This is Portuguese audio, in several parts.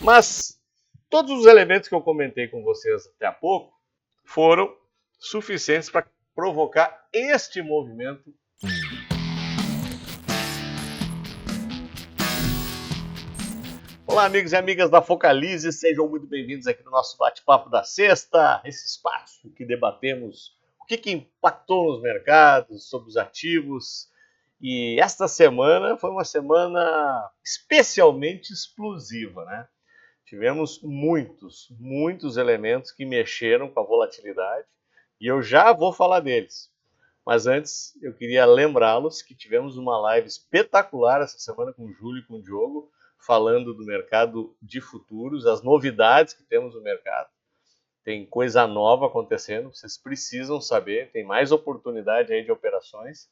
Mas todos os elementos que eu comentei com vocês até há pouco foram suficientes para provocar este movimento. Olá, amigos e amigas da Focalize, sejam muito bem-vindos aqui no nosso bate-papo da sexta, esse espaço que debatemos o que impactou nos mercados, sobre os ativos. E esta semana foi uma semana especialmente explosiva, né? Tivemos muitos elementos que mexeram com a volatilidade e eu já vou falar deles. Mas antes, eu queria lembrá-los que tivemos uma live espetacular essa semana com o Júlio e com o Diogo, falando do mercado de futuros, as novidades que temos no mercado. Tem coisa nova acontecendo, vocês precisam saber, tem mais oportunidade aí de operações.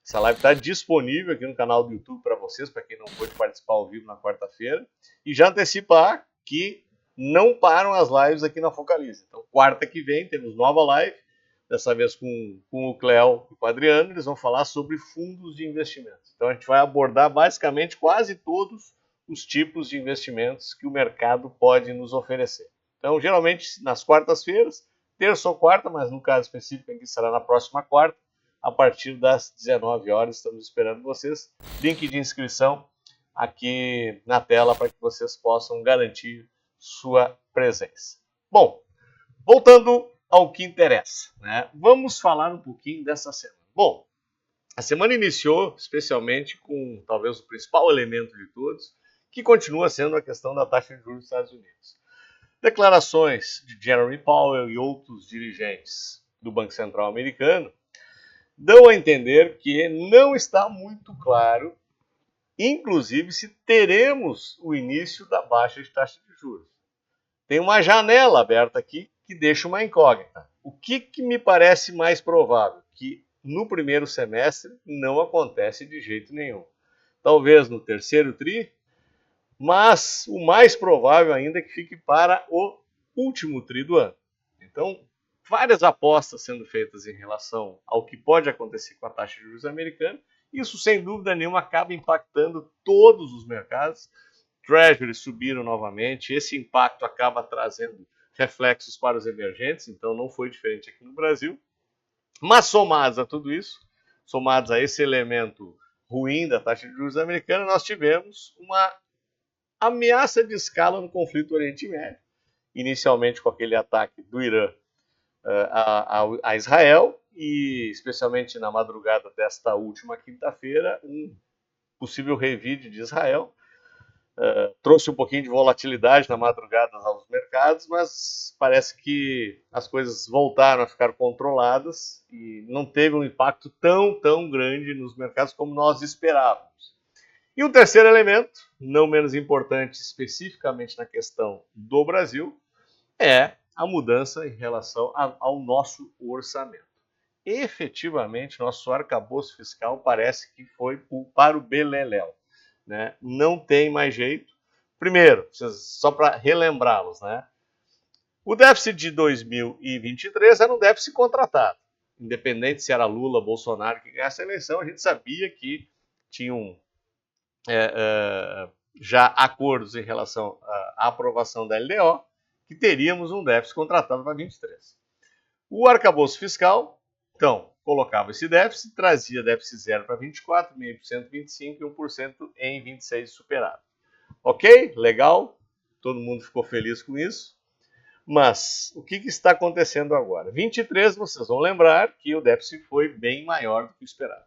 Essa live está disponível aqui no canal do YouTube para vocês, para quem não pôde participar ao vivo na quarta-feira. E já antecipar que não param as lives aqui na Focalize. Então, quarta que vem, temos nova live, dessa vez com o Cléo e com o Adriano, eles vão falar sobre fundos de investimentos. Então, a gente vai abordar basicamente quase todos os tipos de investimentos que o mercado pode nos oferecer. Então, geralmente, nas quartas-feiras, terça ou quarta, mas no caso específico aqui será na próxima quarta, a partir das 19 horas, estamos esperando vocês. Link de inscrição aqui na tela para que vocês possam garantir sua presença. Bom, voltando ao que interessa, né? Vamos falar um pouquinho dessa semana. Bom, a semana iniciou especialmente com talvez o principal elemento de todos, que continua sendo a questão da taxa de juros dos Estados Unidos. Declarações de Jeremy Powell e outros dirigentes do Banco Central americano dão a entender que não está muito claro, inclusive, se teremos o início da baixa de taxa de juros. Tem uma janela aberta aqui que deixa uma incógnita. O que me parece mais provável? Que no primeiro semestre não acontece de jeito nenhum. Talvez no terceiro tri, mas o mais provável ainda é que fique para o último tri do ano. Então, várias apostas sendo feitas em relação ao que pode acontecer com a taxa de juros americana. Isso, sem dúvida nenhuma, acaba impactando todos os mercados. Treasuries subiram novamente, esse impacto acaba trazendo reflexos para os emergentes, então não foi diferente aqui no Brasil. Mas somados a tudo isso, somados a esse elemento ruim da taxa de juros americana, nós tivemos uma ameaça de escala no conflito Oriente Médio, inicialmente com aquele ataque do Irã a Israel, e especialmente na madrugada desta última quinta-feira, um possível revide de Israel. Trouxe um pouquinho de volatilidade na madrugada aos mercados, mas parece que as coisas voltaram a ficar controladas e não teve um impacto tão grande nos mercados como nós esperávamos. E o terceiro elemento, não menos importante especificamente na questão do Brasil, é a mudança em relação ao nosso orçamento. Efetivamente, nosso arcabouço fiscal parece que foi para o beleléu, né? Não tem mais jeito. Primeiro, só para relembrá-los, né? O déficit de 2023 era um déficit contratado. Independente se era Lula, Bolsonaro que ganhasse a eleição, a gente sabia que tinham já acordos em relação à aprovação da LDO, que teríamos um déficit contratado para 23. O arcabouço fiscal, então, colocava esse déficit, trazia déficit zero para 24, 0,5% 25 e 1% em 26 superado. Ok? Legal? Todo mundo ficou feliz com isso. Mas o que está acontecendo agora? 23, vocês vão lembrar que o déficit foi bem maior do que o esperado.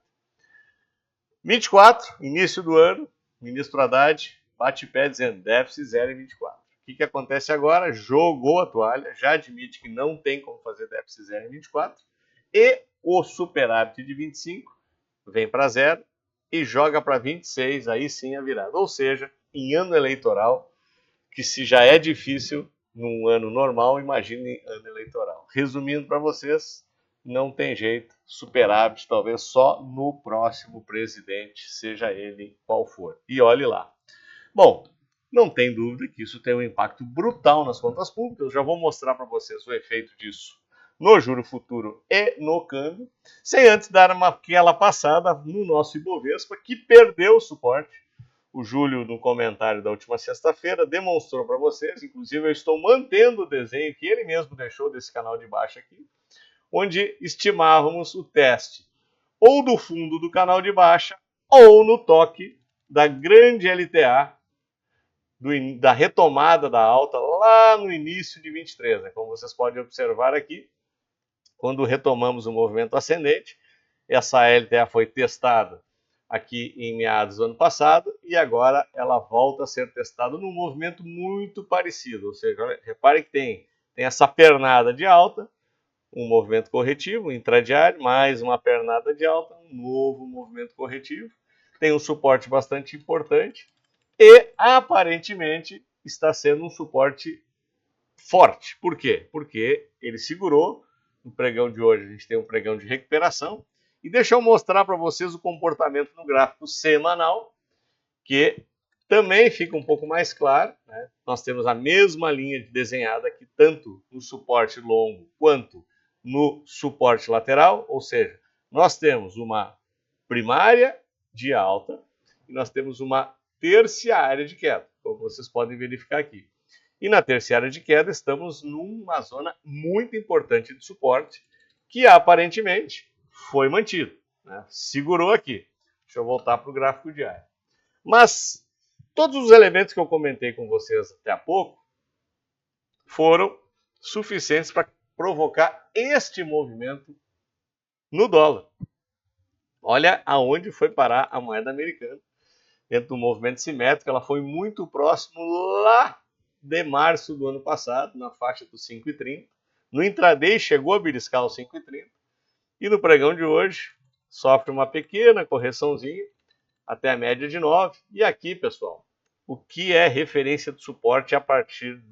24, início do ano, ministro Haddad bate pé dizendo déficit zero em 24. O que acontece agora? Jogou a toalha, já admite que não tem como fazer déficit zero em 24 e o superávit de 25 vem para zero e joga para 26, aí sim a virada. Ou seja, em ano eleitoral, que se já é difícil num ano normal, imagine ano eleitoral. Resumindo para vocês, não tem jeito, superávit talvez só no próximo presidente, seja ele qual for. E olhe lá. Bom, não tem dúvida que isso tem um impacto brutal nas contas públicas. Eu já vou mostrar para vocês o efeito disso no juro futuro e no câmbio, sem antes dar aquela passada no nosso Ibovespa, que perdeu o suporte. O Júlio, no comentário da última sexta-feira, demonstrou para vocês, inclusive eu estou mantendo o desenho que ele mesmo deixou desse canal de baixo aqui, onde estimávamos o teste ou do fundo do canal de baixa ou no toque da grande LTA, da retomada da alta lá no início de 23, né? Como vocês podem observar aqui, quando retomamos o movimento ascendente, essa LTA foi testada aqui em meados do ano passado e agora ela volta a ser testada num movimento muito parecido, ou seja, repare que tem essa pernada de alta, um movimento corretivo intradiário, mais uma pernada de alta, um novo movimento corretivo, tem um suporte bastante importante e aparentemente está sendo um suporte forte. Por quê? Porque ele segurou. No pregão de hoje a gente tem um pregão de recuperação. E deixa eu mostrar para vocês o comportamento no gráfico semanal, que também fica um pouco mais claro, né? Nós temos a mesma linha desenhada aqui, tanto no suporte longo quanto no suporte lateral, ou seja, nós temos uma primária de alta e nós temos uma terciária de queda, como vocês podem verificar aqui. E na terciária de queda estamos numa zona muito importante de suporte, que aparentemente foi mantido, né? Segurou aqui. Deixa eu voltar para o gráfico diário. Mas todos os elementos que eu comentei com vocês até há pouco foram suficientes para provocar este movimento no dólar. Olha aonde foi parar a moeda americana. Dentro do movimento simétrico, ela foi muito próximo lá de março do ano passado, na faixa dos 5,30. No intraday chegou a beliscar os 5,30. E no pregão de hoje, sofre uma pequena correçãozinha até a média de 9. E aqui, pessoal, o que é referência de suporte a partir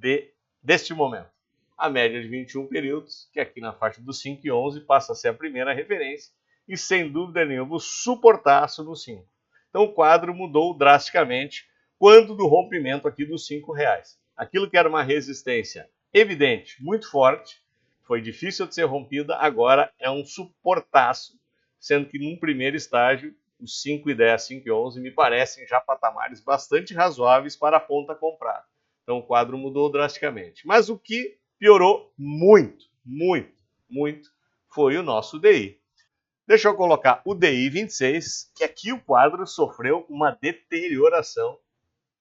deste momento? A média de 21 períodos, que aqui na faixa dos 5,11 passa a ser a primeira referência e, sem dúvida nenhuma, o suportaço no 5. Então o quadro mudou drasticamente quando do rompimento aqui dos R$5. Aquilo que era uma resistência evidente, muito forte, foi difícil de ser rompida, agora é um suportaço, sendo que num primeiro estágio, os 5,10, 5,11 me parecem já patamares bastante razoáveis para a ponta comprada. Então o quadro mudou drasticamente. Mas o que piorou muito, muito, muito foi o nosso DI. Deixa eu colocar o DI 26, que aqui o quadro sofreu uma deterioração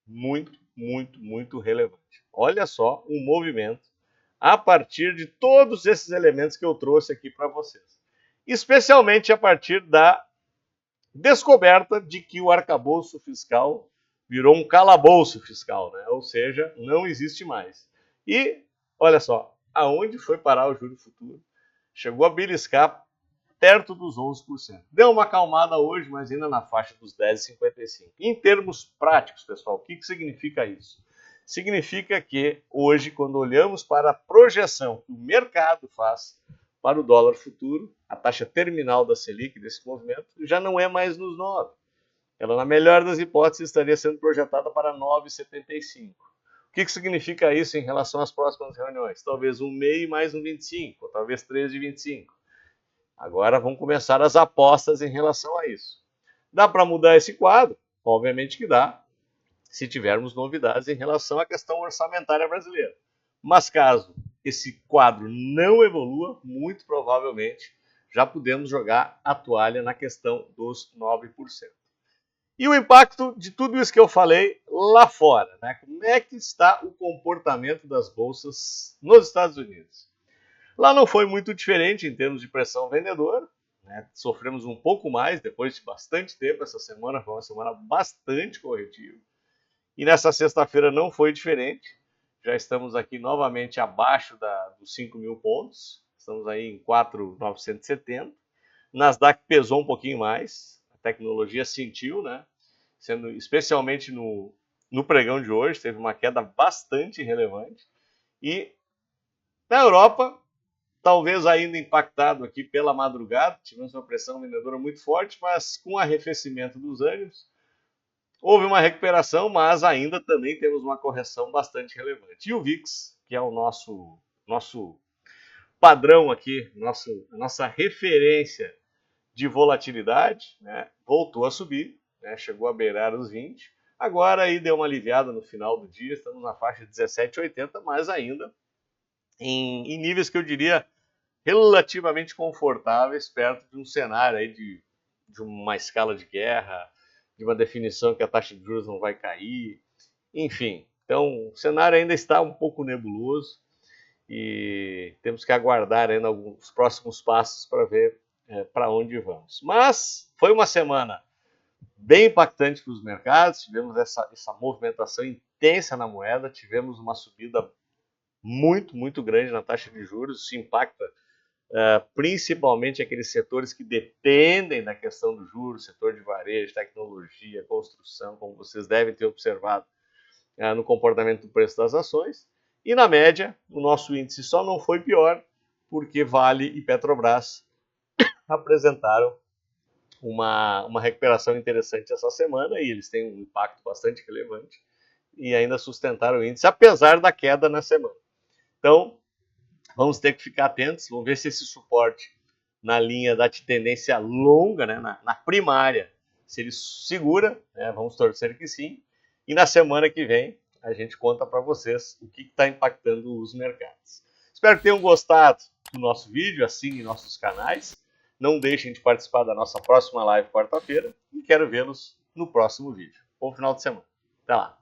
muito, muito, muito relevante. Olha só o movimento a partir de todos esses elementos que eu trouxe aqui para vocês. Especialmente a partir da descoberta de que o arcabouço fiscal virou um calabouço fiscal, né? Ou seja, não existe mais. E, olha só, aonde foi parar o juro futuro? Chegou a beliscar perto dos 11%. Deu uma acalmada hoje, mas ainda na faixa dos 10,55. Em termos práticos, pessoal, o que significa isso? Significa que hoje, quando olhamos para a projeção que o mercado faz para o dólar futuro, a taxa terminal da Selic desse movimento já não é mais nos 9. Ela, na melhor das hipóteses, estaria sendo projetada para 9,75. O que significa isso em relação às próximas reuniões? Talvez 1,5 mais um 25, ou talvez 3,25. Agora vão começar as apostas em relação a isso. Dá para mudar esse quadro? Obviamente que dá, se tivermos novidades em relação à questão orçamentária brasileira. Mas caso esse quadro não evolua, muito provavelmente já podemos jogar a toalha na questão dos 9%. E o impacto de tudo isso que eu falei lá fora, né? Como é que está o comportamento das bolsas nos Estados Unidos? Lá não foi muito diferente em termos de pressão vendedora, né? Sofremos um pouco mais depois de bastante tempo. Essa semana foi uma semana bastante corretiva. E nessa sexta-feira não foi diferente. Já estamos aqui novamente abaixo dos 5 mil pontos. Estamos aí em 4.970. Nasdaq pesou um pouquinho mais. A tecnologia sentiu, né? Sendo especialmente no pregão de hoje, teve uma queda bastante relevante. E na Europa, talvez ainda impactado aqui pela madrugada, tivemos uma pressão vendedora muito forte, mas com o arrefecimento dos ânimos, houve uma recuperação, mas ainda também temos uma correção bastante relevante. E o VIX, que é o nosso padrão aqui, nossa referência de volatilidade, né, voltou a subir, né, chegou a beirar os 20. Agora aí deu uma aliviada no final do dia, estamos na faixa de 17,80, mas ainda em níveis que eu diria relativamente confortáveis, perto de um cenário aí de uma escala de guerra, de uma definição que a taxa de juros não vai cair, enfim. Então, o cenário ainda está um pouco nebuloso e temos que aguardar ainda alguns próximos passos para ver para onde vamos. Mas foi uma semana bem impactante para os mercados, tivemos essa movimentação intensa na moeda, tivemos uma subida muito grande na taxa de juros, isso impacta principalmente aqueles setores que dependem da questão do juros, setor de varejo, tecnologia, construção, como vocês devem ter observado no comportamento do preço das ações. E na média, o nosso índice só não foi pior porque Vale e Petrobras apresentaram uma recuperação interessante essa semana e eles têm um impacto bastante relevante e ainda sustentaram o índice, apesar da queda na semana. Então, vamos ter que ficar atentos, vamos ver se esse suporte na linha da tendência longa, né, na primária, se ele segura, né, vamos torcer que sim, e na semana que vem a gente conta para vocês o que está impactando os mercados. Espero que tenham gostado do nosso vídeo, assinem nossos canais, não deixem de participar da nossa próxima live quarta-feira e quero vê-los no próximo vídeo. Bom final de semana. Até lá!